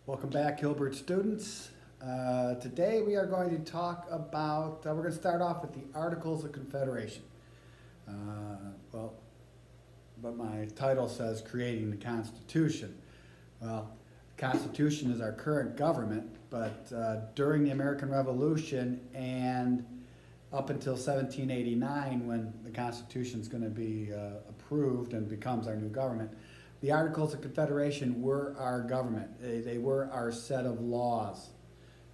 Welcome back, Hilbert students. Today we are going to talk about, we're going to start off with the Articles of Confederation. Uh, well, but my title says Creating the Constitution. Well, the Constitution is our current government, but during the American Revolution and up until 1789, when the Constitution is going to be approved and becomes our new government, the Articles of Confederation were our government. They were our set of laws.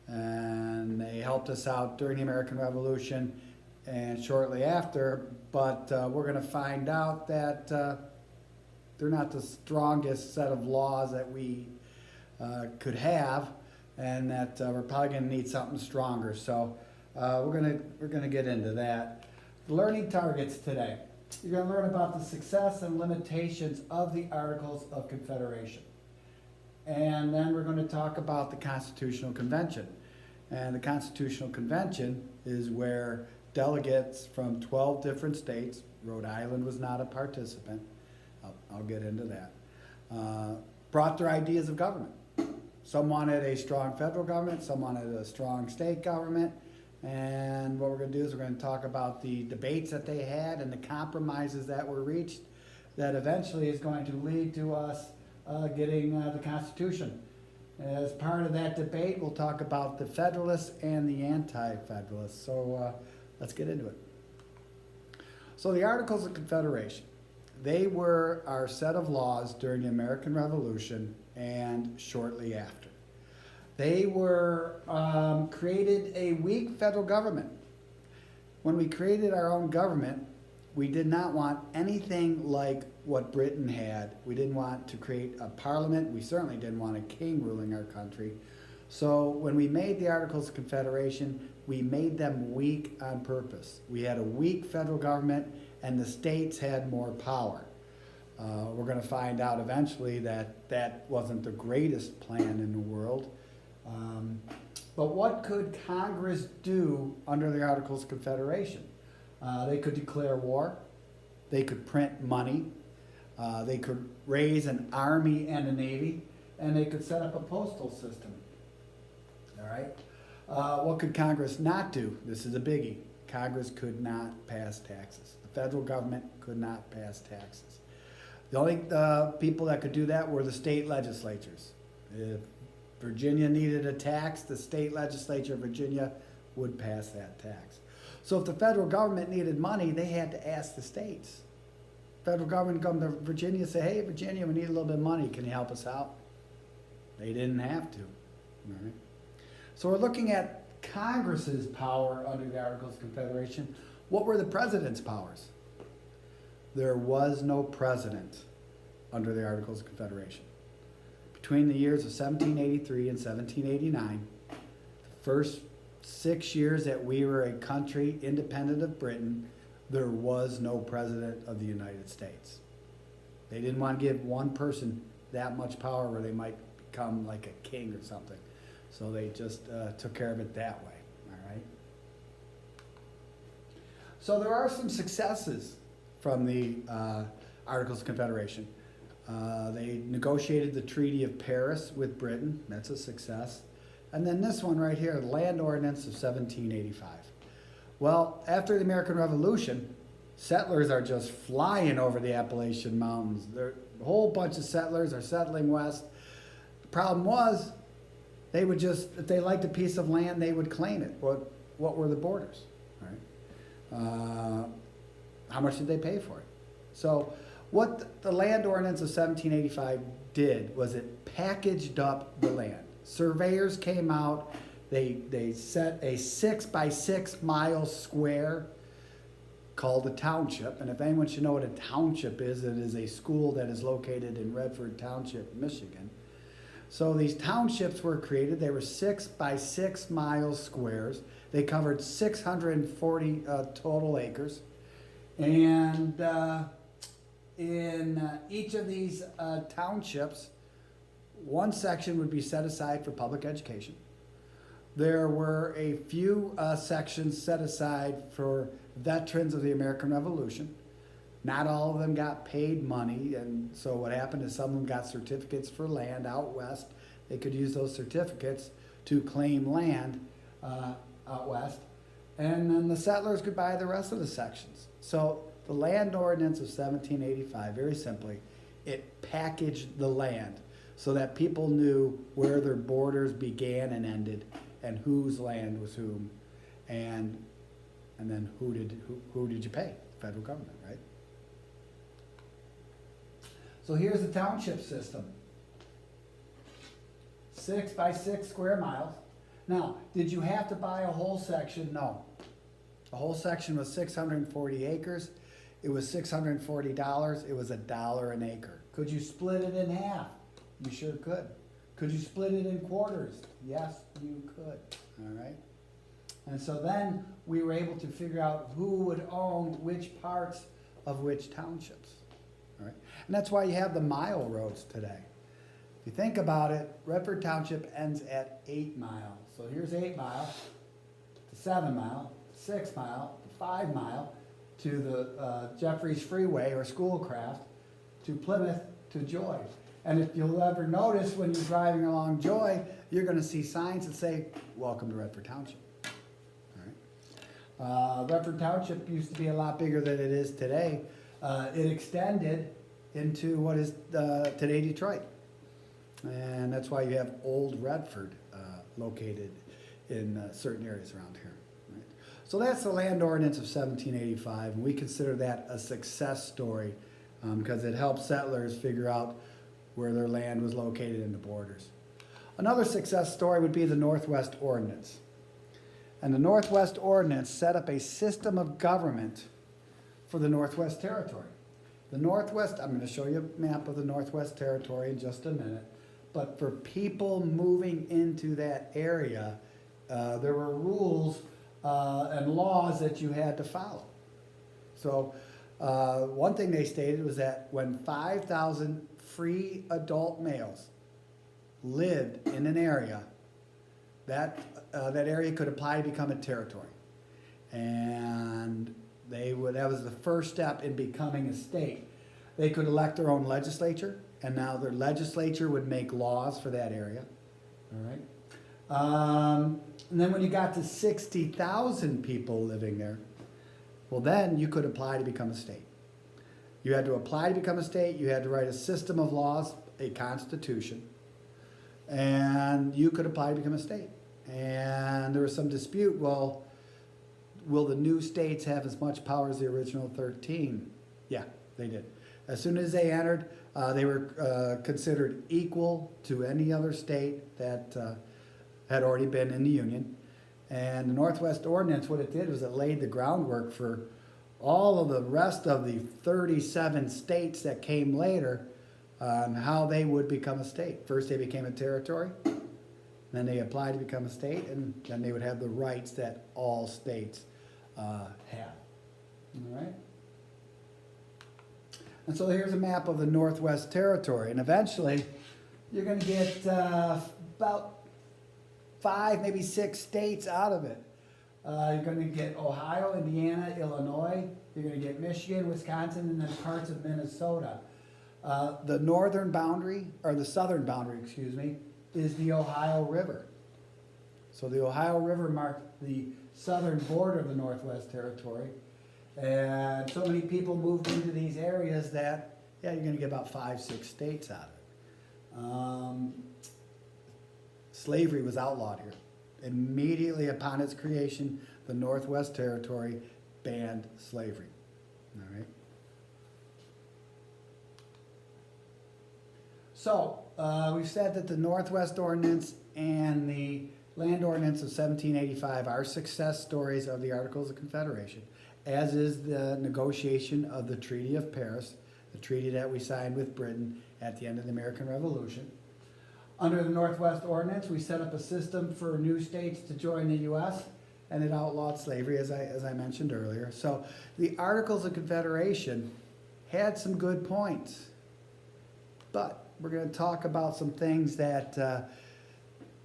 And they helped us out during the American Revolution and shortly after, but we're going to find out that they're not the strongest set of laws that we could have, and that we're probably going to need something stronger. So we're going to get into that. Learning targets today. You're going to learn about the success and limitations of the Articles of Confederation. And then we're going to talk about the Constitutional Convention. And the Constitutional Convention is where delegates from 12 different states, Rhode Island was not a participant, I'll get into that, brought their ideas of government. Some wanted a strong federal government, some wanted a strong state government. And what we're going to do is we're going to talk about the debates that they had and the compromises that were reached that eventually is going to lead to us getting the Constitution. As part of that debate, we'll talk about the Federalists and the Anti-Federalists. So let's get into it. So the Articles of Confederation, they were our set of laws during the American Revolution and shortly after. They were created a weak federal government. When we created our own government, we did not want anything like what Britain had. We didn't want to create a parliament. We certainly didn't want a king ruling our country. So when we made the Articles of Confederation, we made them weak on purpose. We had a weak federal government, and the states had more power. We're going to find out eventually that that wasn't the greatest plan in the world. But what could Congress do under the Articles of Confederation? They could declare war, they could print money, they could raise an army and a navy, and they could set up a postal system. All right? What could Congress not do? This is a biggie. Congress could not pass taxes. The federal government could not pass taxes. The only people that could do that were the state legislatures. If Virginia needed a tax, the state legislature of Virginia would pass that tax. So if the federal government needed money, they had to ask the states. Federal government come to Virginia and say, hey, Virginia, we need a little bit of money. Can you help us out? They didn't have to. All right? So we're looking at Congress's power under the Articles of Confederation. What were the president's powers? There was no president under the Articles of Confederation. Between the years of 1783 and 1789, the first 6 years that we were a country independent of Britain, there was no president of the United States. They didn't want to give one person that much power where they might become like a king or something. So they just took care of it that way, all right? So there are some successes from the Articles of Confederation. They negotiated the Treaty of Paris with Britain. That's a success. And then this one right here, the Land Ordinance of 1785. Well, after the American Revolution, settlers are just flying over the Appalachian Mountains. A whole bunch of settlers are settling west. The problem was, they would just, if they liked a piece of land, they would claim it. What were the borders? All right? How much did they pay for it? So what the Land Ordinance of 1785 did was it packaged up the land. Surveyors came out, they set a 6 by 6 mile square called a township. And if anyone should know what a township is, it is a school that is located in Redford Township, Michigan. So these townships were created. They were 6 by 6 mile squares. They covered 640 total acres. And in each of these townships, one section would be set aside for public education. There were a few sections set aside for veterans of the American Revolution. Not all of them got paid money, and so what happened is some of them got certificates for land out west they could use those certificates to claim land out west, and then the settlers could buy the rest of the sections. So the land ordinance of 1785, very simply, it packaged the land so that people knew where their borders began and ended, and whose land was whom, and then who did you pay? The federal government, right? So here's the township system. 6 by 6 square miles. Now, did you have to buy a whole section? No. A whole section was 640 acres. It was $640. It was $1 an acre. Could you split it in half? You sure could. Could you split it in quarters? Yes, you could. All right. And so then we were able to figure out who would own which parts of which townships. All right. And that's why you have the mile roads today. If you think about it, Redford Township ends at 8 Mile. So here's 8 Mile to 7 Mile, 6 Mile to 5 Mile, to the Jeffries Freeway or Schoolcraft, to Plymouth, to Joy. And if you'll ever notice when you're driving along Joy, you're going to see signs that say, "Welcome to Redford Township." All right. Redford Township used to be a lot bigger than it is today. It extended into what is today Detroit. And that's why you have Old Redford located in certain areas around here. Right? So that's the land ordinance of 1785, and we consider that a success story because it helped settlers figure out where their land was located in the borders. Another success story would be the Northwest Ordinance. And the Northwest Ordinance set up a system of government for the Northwest Territory. The Northwest, I'm going to show you a map of the Northwest Territory in just a minute, but for people moving into that area, there were rules and laws that you had to follow. So one thing they stated was that when 5,000 free adult males lived in an area, that area could apply to become a territory. And that was the first step in becoming a state. They could elect their own legislature, and now their legislature would make laws for that area. All right. And then when you got to 60,000 people living there, well, then you could apply to become a state. You had to apply to become a state. You had to write a system of laws, a constitution, and you could apply to become a state. And there was some dispute. Well, will the new states have as much power as the original 13? Yeah, they did. As soon as they entered, they were considered equal to any other state that had already been in the Union. And the Northwest Ordinance, what it did was it laid the groundwork for all of the rest of the 37 states that came later on how they would become a state. First they became a territory, then they applied to become a state, and then they would have the rights that all states have. All right? And so here's a map of the Northwest Territory, and eventually you're going to get about 5, maybe 6 states out of it. You're going to get Ohio, Indiana, Illinois. You're going to get Michigan, Wisconsin, and then parts of Minnesota. The northern boundary, or the southern boundary, excuse me, is the Ohio River. So the Ohio River marked the southern border of the Northwest Territory. And so many people moved into these areas that, yeah, you're going to get about 5, 6 states out of it. Slavery was outlawed here. Immediately upon its creation, the Northwest Territory banned slavery. All right. So we've said that the Northwest Ordinance and the Land Ordinance of 1785 are success stories of the Articles of Confederation, as is the negotiation of the Treaty of Paris, the treaty that we signed with Britain at the end of the American Revolution. Under the Northwest Ordinance, we set up a system for new states to join the U.S., and it outlawed slavery, as I mentioned earlier. So the Articles of Confederation had some good points, but we're going to talk about some things that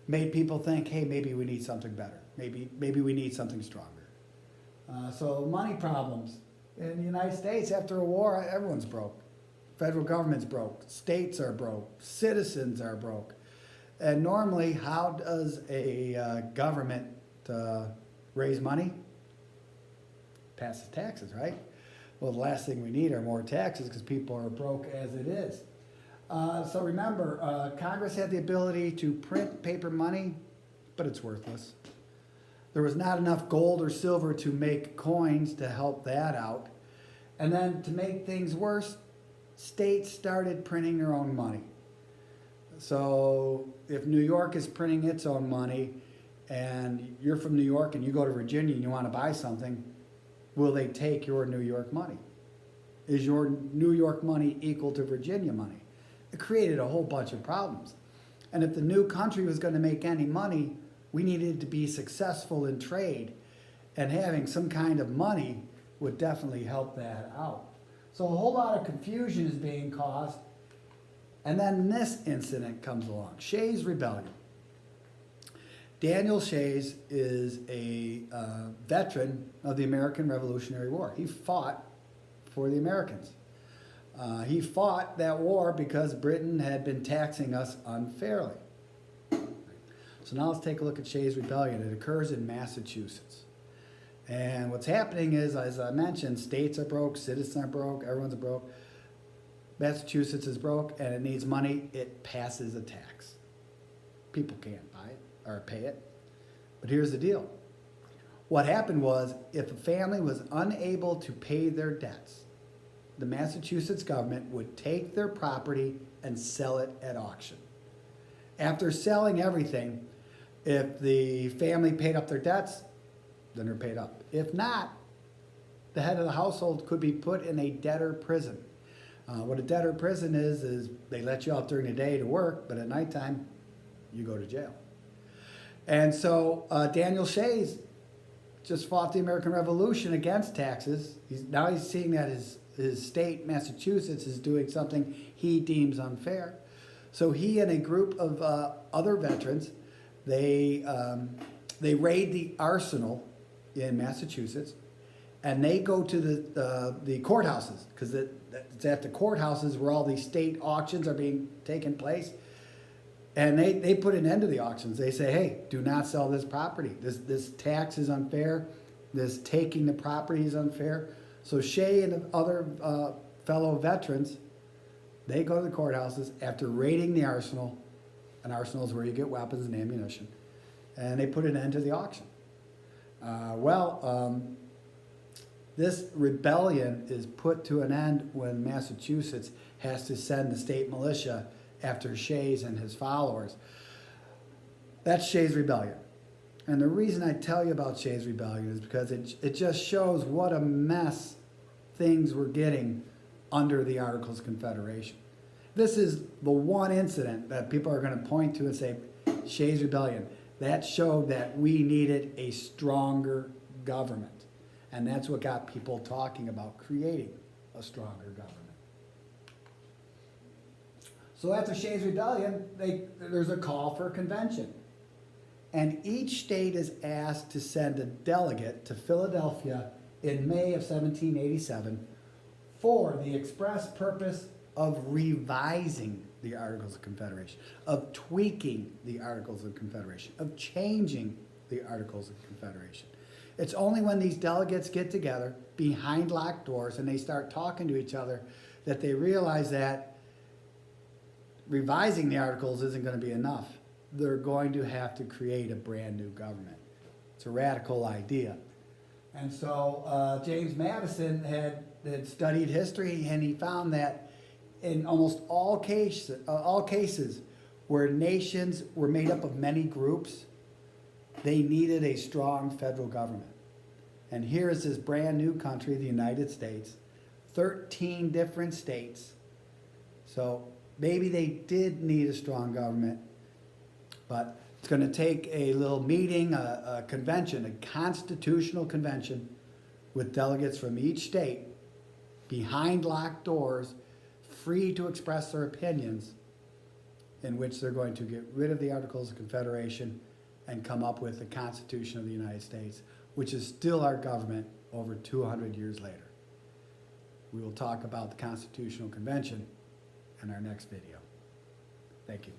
made people think, hey, maybe we need something better. Maybe we need something stronger. So money problems. In the United States, after a war, everyone's broke. Federal government's broke. States are broke. Citizens are broke. And normally, how does a government raise money? Passes taxes, right? Well, the last thing we need are more taxes because people are broke as it is. So remember, Congress had the ability to print paper money, but it's worthless. There was not enough gold or silver to make coins to help that out. And then to make things worse, states started printing their own money. So if New York is printing its own money and you're from New York and you go to Virginia and you want to buy something, will they take your New York money? Is your New York money equal to Virginia money? It created a whole bunch of problems. And if the new country was going to make any money, we needed to be successful in trade, and having some kind of money would definitely help that out. So a whole lot of confusion is being caused. And then this incident comes along, Shays' Rebellion. Daniel Shays is a veteran of the American Revolutionary War. He fought for the Americans. He fought that war because Britain had been taxing us unfairly. So now let's take a look at Shays' Rebellion. It occurs in Massachusetts. And what's happening is, as I mentioned, states are broke, citizens are broke, everyone's broke. Massachusetts is broke and it needs money. It passes a tax. People can't buy it or pay it. But here's the deal. What happened was, if a family was unable to pay their debts, the Massachusetts government would take their property and sell it at auction. After selling everything, if the family paid up their debts, then they're paid up. If not, the head of the household could be put in a debtor prison. What a debtor prison is they let you out during the day to work, but at nighttime, you go to jail. And so Daniel Shays just fought the American Revolution against taxes. Now he's seeing that his state, Massachusetts, is doing something he deems unfair. So he and a group of other veterans, they raid the arsenal in Massachusetts, and they go to the courthouses, because it's at the courthouses where all these state auctions are being taken place. And they put an end to the auctions. They say, hey, do not sell this property. This tax is unfair. This taking the property is unfair. So Shay and the other fellow veterans, they go to the courthouses after raiding the arsenal. An arsenal is where you get weapons and ammunition. And they put an end to the auction. This rebellion is put to an end when Massachusetts has to send the state militia after Shays and his followers. That's Shays' Rebellion. And the reason I tell you about Shays' Rebellion is because it just shows what a mess things were getting under the Articles of Confederation. This is the one incident that people are going to point to and say, Shays' Rebellion. That showed that we needed a stronger government. And that's what got people talking about creating a stronger government. So after Shays' Rebellion, there's a call for a convention. And each state is asked to send a delegate to Philadelphia in May of 1787 for the express purpose of revising the Articles of Confederation, of tweaking the Articles of Confederation, of changing the Articles of Confederation. It's only when these delegates get together behind locked doors and they start talking to each other that they realize that revising the Articles isn't going to be enough. They're going to have to create a brand new government. It's a radical idea. And so James Madison had studied history, and he found that in almost all cases where nations were made up of many groups, they needed a strong federal government. And here is this brand new country, the United States, 13 different states. So maybe they did need a strong government, but it's going to take a little meeting, a convention, a constitutional convention with delegates from each state behind locked doors, free to express their opinions, in which they're going to get rid of the Articles of Confederation and come up with the Constitution of the United States, which is still our government over 200 years later. We will talk about the Constitutional Convention in our next video. Thank you.